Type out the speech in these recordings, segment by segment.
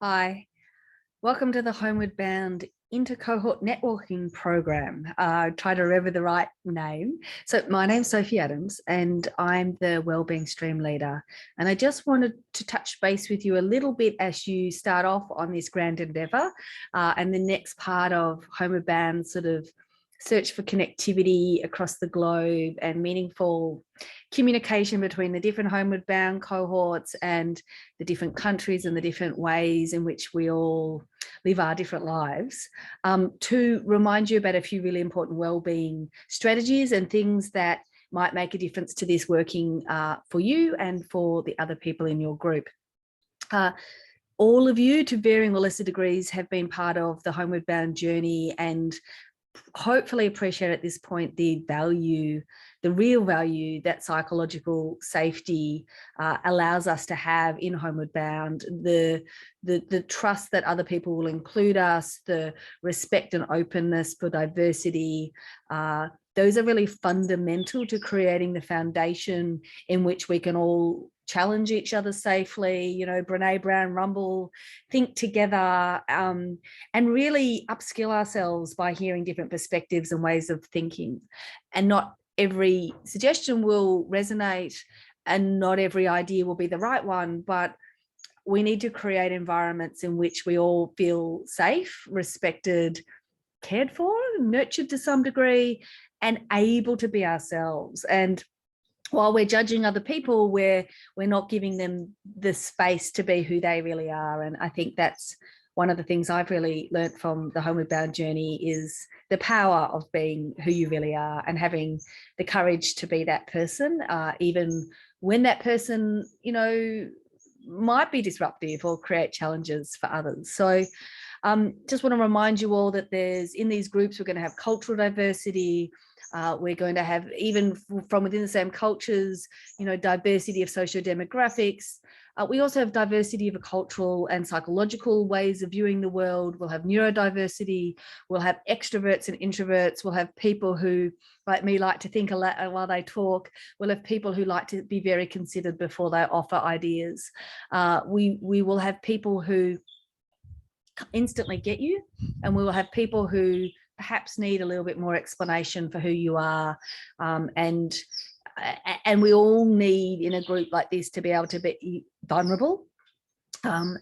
Hi, welcome to the Homeward Bound Intercohort networking program. Try to remember the right name. So my name's Sophie Adams and I'm the wellbeing stream leader. And I just wanted to touch base with you a little bit as you start off on this grand endeavor and the next part of Homeward Bound sort of search for connectivity across the globe and meaningful communication between the different homeward bound cohorts and the different countries and the different ways in which we all live our different lives, to remind you about a few really important wellbeing strategies and things that might make a difference to this working for you and for the other people in your group. All of you, to varying or lesser degrees, have been part of the homeward bound journey and hopefully appreciate at this point the value, the real value that psychological safety allows us to have in homeward bound, the trust that other people will include us, the respect and openness for diversity. Those are really fundamental to creating the foundation in which we can all challenge each other safely, you know, Brene Brown rumble, think together, and really upskill ourselves by hearing different perspectives and ways of thinking. And not every suggestion will resonate and not every idea will be the right one, but we need to create environments in which we all feel safe, respected, cared for, nurtured to some degree, and able to be ourselves. And while we're judging other people, we're not giving them the space to be who they really are. And I think that's one of the things I've really learned from the homeward bound journey is the power of being who you really are and having the courage to be that person, even when that person, you know, might be disruptive or create challenges for others. So just want to remind you all that in these groups, we're going to have cultural diversity. We're going to have, even from within the same cultures, you know, diversity of socio-demographics. We also have diversity of cultural and psychological ways of viewing the world. We'll have neurodiversity. We'll have extroverts and introverts. We'll have people who, like me, like to think a lot while they talk. We'll have people who like to be very considered before they offer ideas. We will have people who instantly get you, and we will have people who perhaps need a little bit more explanation for who you are, and we all need in a group like this to be able to be vulnerable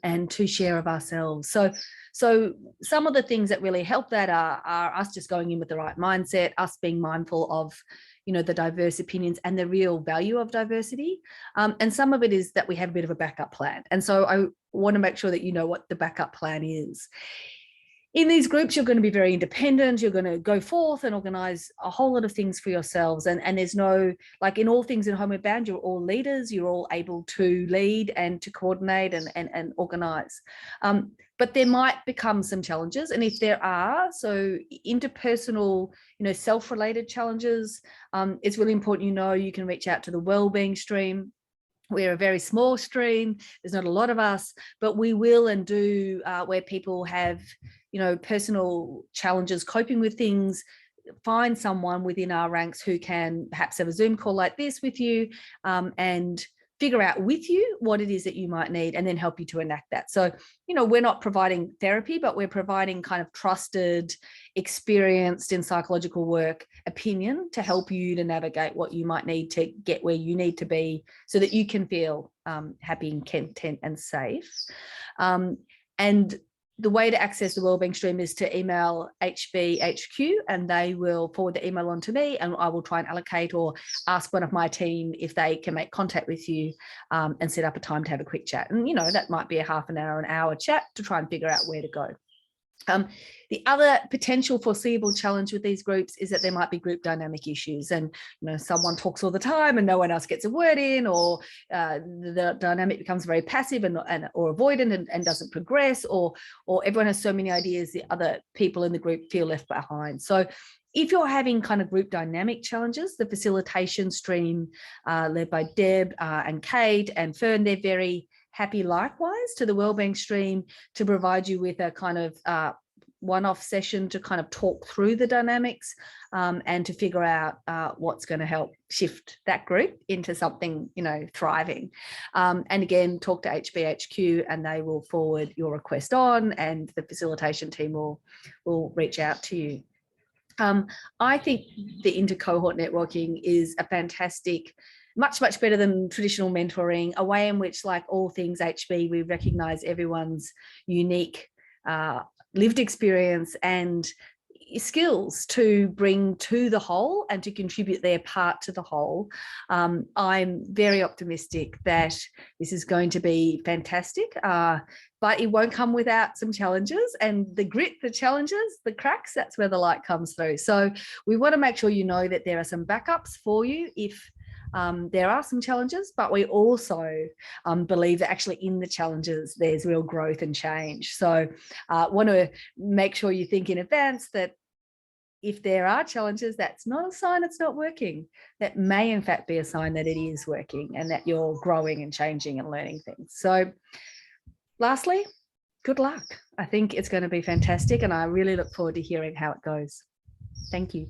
and to share of ourselves. So some of the things that really help that are us just going in with the right mindset, us being mindful of, you know, the diverse opinions and the real value of diversity. And some of it is that we have a bit of a backup plan. And so I want to make sure that you know what the backup plan is. In these groups, you're going to be very independent. You're going to go forth and organize a whole lot of things for yourselves. And there's no, like in all things in Homeward Bound, you're all leaders. You're all able to lead and to coordinate and organize. But there might become some challenges. And if there are, so interpersonal, you know, self-related challenges, it's really important, you know, you can reach out to the wellbeing stream. We're a very small stream. There's not a lot of us, but we will and do where people have, you know, personal challenges coping with things, find someone within our ranks who can perhaps have a Zoom call like this with you and figure out with you what it is that you might need and then help you to enact that. So, you know, we're not providing therapy, but we're providing kind of trusted, experienced in psychological work opinion to help you to navigate what you might need to get where you need to be so that you can feel happy and content and safe. And the way to access the wellbeing stream is to email HBHQ and they will forward the email on to me and I will try and allocate or ask one of my team if they can make contact with you and set up a time to have a quick chat. And, you know, that might be a half an hour chat to try and figure out where to go. The other potential foreseeable challenge with these groups is that there might be group dynamic issues and, you know, someone talks all the time and no one else gets a word in, or the dynamic becomes very passive or avoidant and doesn't progress, or everyone has so many ideas the other people in the group feel left behind. So if you're having kind of group dynamic challenges, the facilitation stream led by Deb and Kate and Fern, they're very happy likewise to the wellbeing stream to provide you with a kind of one-off session to kind of talk through the dynamics and to figure out what's going to help shift that group into something, thriving. And again, talk to HBHQ and they will forward your request on, and the facilitation team will reach out to you. I think the intercohort networking is a fantastic, much better than traditional mentoring, a way in which, like all things HB, we recognise everyone's unique lived experience and skills to bring to the whole and to contribute their part to the whole. I'm very optimistic that this is going to be fantastic, but it won't come without some challenges, and the grit, the challenges, the cracks, that's where the light comes through. So we want to make sure you know that there are some backups for you if there are some challenges, but we also believe that actually in the challenges, there's real growth and change. So want to make sure you think in advance that if there are challenges, that's not a sign it's not working. That may in fact be a sign that it is working and that you're growing and changing and learning things. So lastly, good luck. I think it's going to be fantastic, and I really look forward to hearing how it goes. Thank you.